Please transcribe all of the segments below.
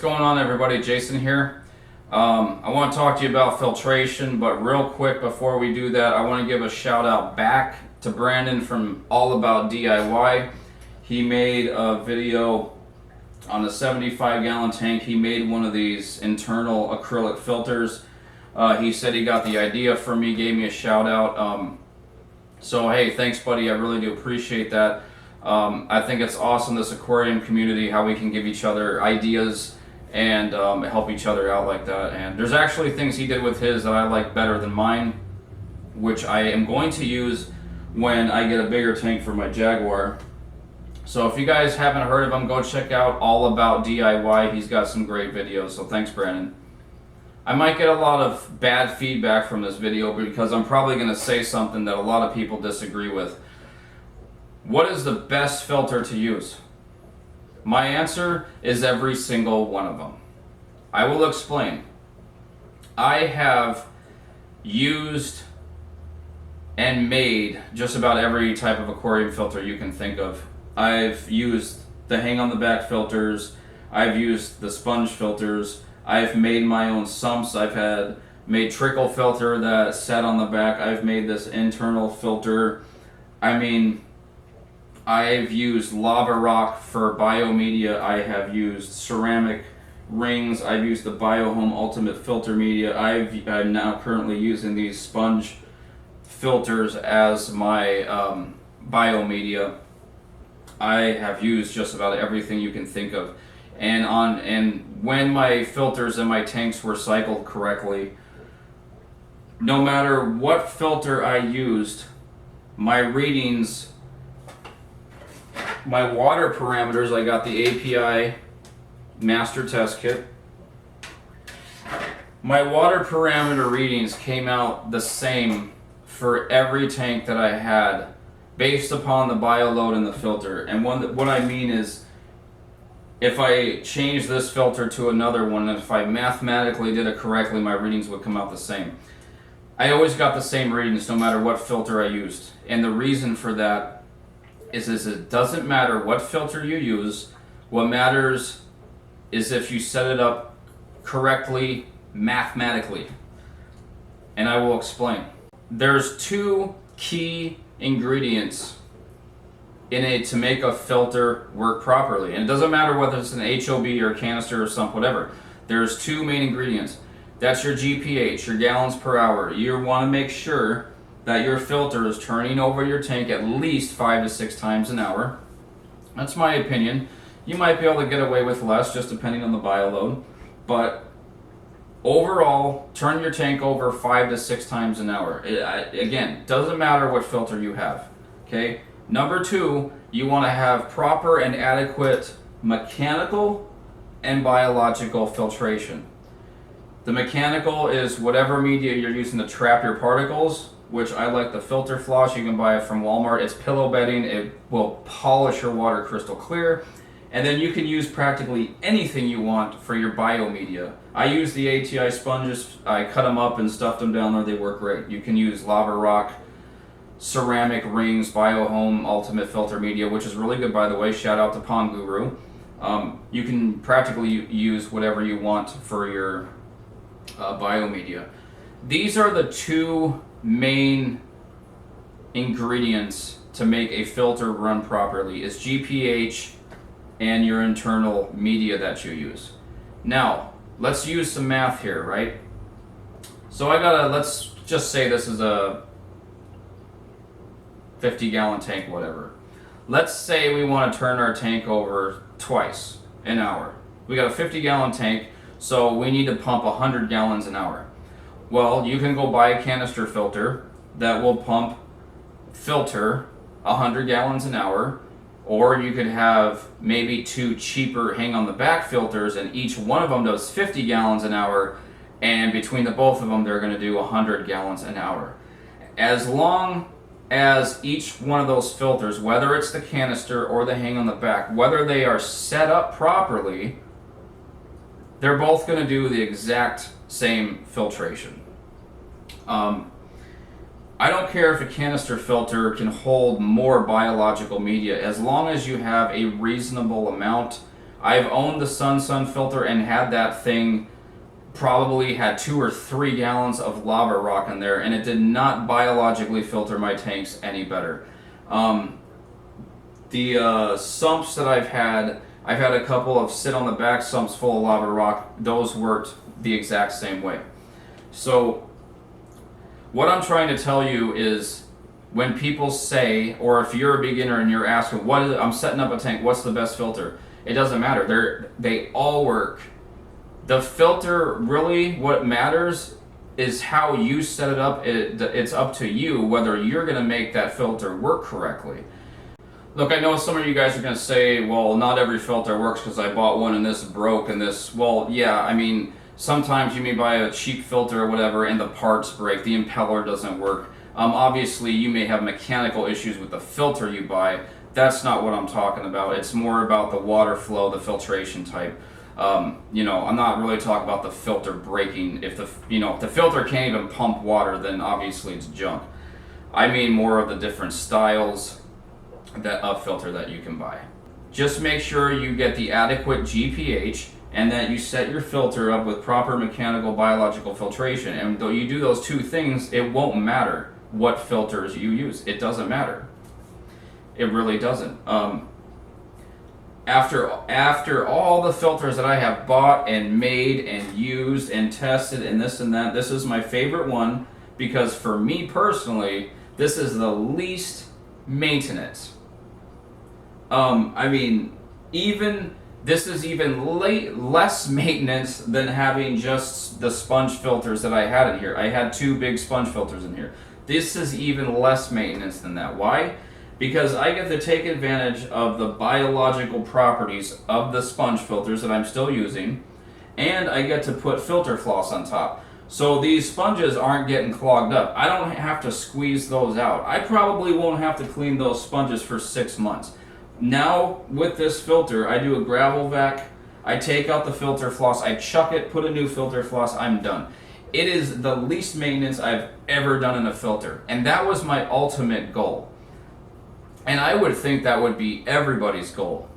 going on, everybody? Jason here. I want to talk to you about filtration, but real quick before we do that, I want to give a shout out back to Brandon from All About DIY. He made a video on a 75-gallon tank. He made one of these internal acrylic filters. He said he got the idea from me, gave me a shout out. So hey, thanks buddy, I really do appreciate that. I think it's awesome, this aquarium community, how we can give each other ideas and help each other out like that. And there's actually things he did with his that I like better than mine, which I am going to use when I get a bigger tank for my Jaguar. So if you guys haven't heard of him, go check out All About DIY. He's got some great videos, so thanks Brandon. I might get a lot of bad feedback from this video because I'm probably going to say something that a lot of people disagree with. What is the best filter to use? My answer is every single one of them. I will explain. I have used and made just about every type of aquarium filter you can think of. I've used the hang on the back filters, I've used the sponge filters, I've made my own sumps, I've made trickle filter that sat on the back, I've made this internal filter. I mean, I've used lava rock for biomedia, I have used ceramic rings, I've used the BioHome Ultimate Filter Media, I'm now currently using these sponge filters as my biomedia. I have used just about everything you can think of. And when my filters in my tanks were cycled correctly, no matter what filter I used, my readings, my water parameters, I got the API master test kit. My water parameter readings came out the same for every tank that I had based upon the bio load in the filter. And what I mean is, if I change this filter to another one, and if I mathematically did it correctly, my readings would come out the same. I always got the same readings no matter what filter I used. And the reason for that is it doesn't matter what filter you use. What matters is if you set it up correctly mathematically. And I will explain. There's two key ingredients to make a filter work properly. And it doesn't matter whether it's an HOB or a canister or something, whatever. There's two main ingredients. That's your GPH, your gallons per hour. You want to make sure that your filter is turning over your tank at least 5 to 6 times an hour. That's my opinion. You might be able to get away with less, just depending on the bio load. But overall, turn your tank over 5 to 6 times an hour. Again, doesn't matter what filter you have. Okay. Number 2, you want to have proper and adequate mechanical and biological filtration. The mechanical is whatever media you're using to trap your particles, which I like the filter floss. You can buy it from Walmart. It's pillow bedding. It will polish your water crystal clear. And then you can use practically anything you want for your biomedia. I use the ATI sponges. I cut them up and stuffed them down there. They work great. You can use lava rock, ceramic rings, BioHome Ultimate Filter Media, which is really good, by the way. Shout out to Pond Guru. You can practically use whatever you want for your biomedia. These are the two main ingredients to make a filter run properly, is GPH and your internal media that you use. Now, let's use some math here, right? So let's just say this is a 50-gallon tank, whatever. Let's say we want to turn our tank over twice an hour. We got a 50-gallon tank, so we need to pump 100 gallons an hour. Well, you can go buy a canister filter that will filter 100 gallons an hour, or you could have maybe 2 cheaper hang on the back filters, and each one of them does 50 gallons an hour, and between the both of them they're going to do 100 gallons an hour. As long as each one of those filters, whether it's the canister or the hang on the back, whether they are set up properly, they're both going to do the exact same filtration. I don't care if a canister filter can hold more biological media, as long as you have a reasonable amount I've owned the Sun filter and had that thing probably had 2 or 3 gallons of lava rock in there, and it did not biologically filter my tanks any better. The sumps that I've had a couple of sit on the back sumps full of lava rock. Those worked the exact same way. So what I'm trying to tell you is, when people say, or if you're a beginner and you're asking, I'm setting up a tank, what's the best filter? It doesn't matter. They all work. The filter, really, what matters is how you set it up. It's up to you whether you're going to make that filter work correctly. Look, I know some of you guys are going to say, well, not every filter works because I bought one and this broke and this. Well, yeah, I mean, sometimes you may buy a cheap filter or whatever and the parts break, the impeller doesn't work. Obviously, you may have mechanical issues with the filter you buy. That's not what I'm talking about. It's more about the water flow, the filtration type. I'm not really talking about the filter breaking. If the filter can't even pump water, then obviously it's junk. I mean more of the different styles of filter that you can buy. Just make sure you get the adequate GPH and that you set your filter up with proper mechanical biological filtration. And though you do those two things, it won't matter what filters you use. It doesn't matter. It really doesn't. After all the filters that I have bought and made and used and tested and this and that, this is my favorite one because for me personally, this is the least maintenance. This is even less maintenance than having just the sponge filters that I had in here. I had 2 big sponge filters in here. This is even less maintenance than that. Why? Because I get to take advantage of the biological properties of the sponge filters that I'm still using, and I get to put filter floss on top. So these sponges aren't getting clogged up. I don't have to squeeze those out. I probably won't have to clean those sponges for 6 months. Now, with this filter, I do a gravel vac, I take out the filter floss, I chuck it, put a new filter floss, I'm done. It is the least maintenance I've ever done in a filter, and that was my ultimate goal. And I would think that would be everybody's goal,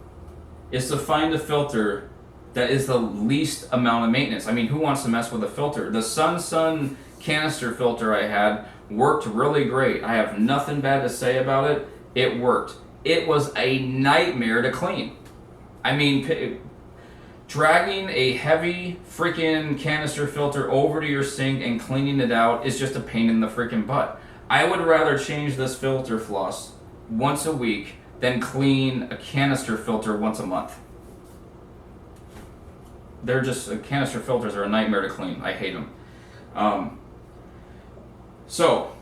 is to find a filter that is the least amount of maintenance. I mean, who wants to mess with a filter? The Sun canister filter I had worked really great. I have nothing bad to say about it. It worked. It was a nightmare to clean. I mean, dragging a heavy freaking canister filter over to your sink and cleaning it out is just a pain in the freaking butt. I would rather change this filter floss once a week than clean a canister filter once a month. Canister filters are a nightmare to clean. I hate them. So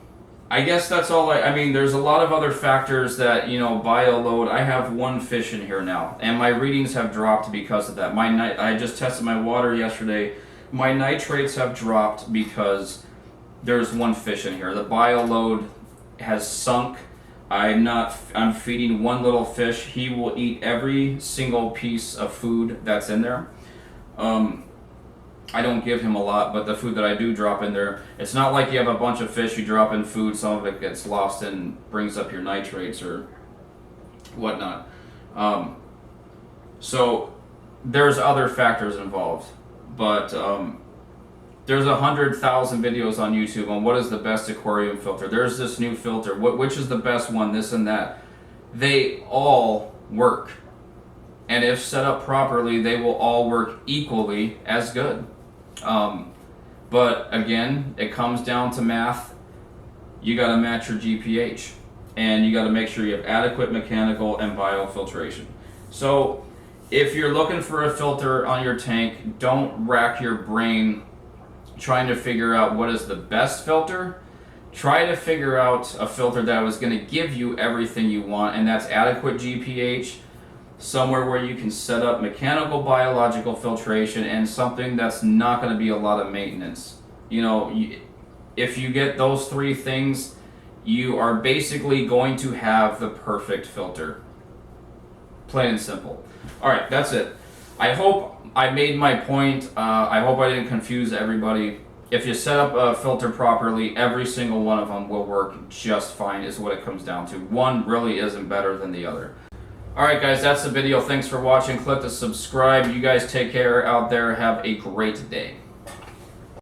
I guess that's all there's a lot of other factors that, bio load. I have 1 fish in here now, and my readings have dropped because of that. I just tested my water yesterday. My nitrates have dropped because there's 1 fish in here. The bio load has sunk. I'm feeding 1 little fish. He will eat every single piece of food that's in there. I don't give him a lot, but the food that I do drop in there, it's not like you have a bunch of fish, you drop in food, some of it gets lost and brings up your nitrates or whatnot. So there's other factors involved, but there's 100,000 videos on YouTube on what is the best aquarium filter. There's this new filter, which is the best one, this and that. They all work. And if set up properly, they will all work equally as good. But again, it comes down to math. You got to match your GPH, and you got to make sure you have adequate mechanical and biofiltration. So if you're looking for a filter on your tank, don't rack your brain trying to figure out what is the best filter. Try to figure out a filter that was going to give you everything you want, and that's adequate GPH, somewhere where you can set up mechanical biological filtration, and something that's not going to be a lot of maintenance. If you get those 3 things, you are basically going to have the perfect filter. Plain and simple. Alright, that's it. I hope I made my point. I hope I didn't confuse everybody. If you set up a filter properly, every single one of them will work just fine, is what it comes down to. One really isn't better than the other. Alright guys, that's the video. Thanks for watching. Click the subscribe. You guys take care out there. Have a great day.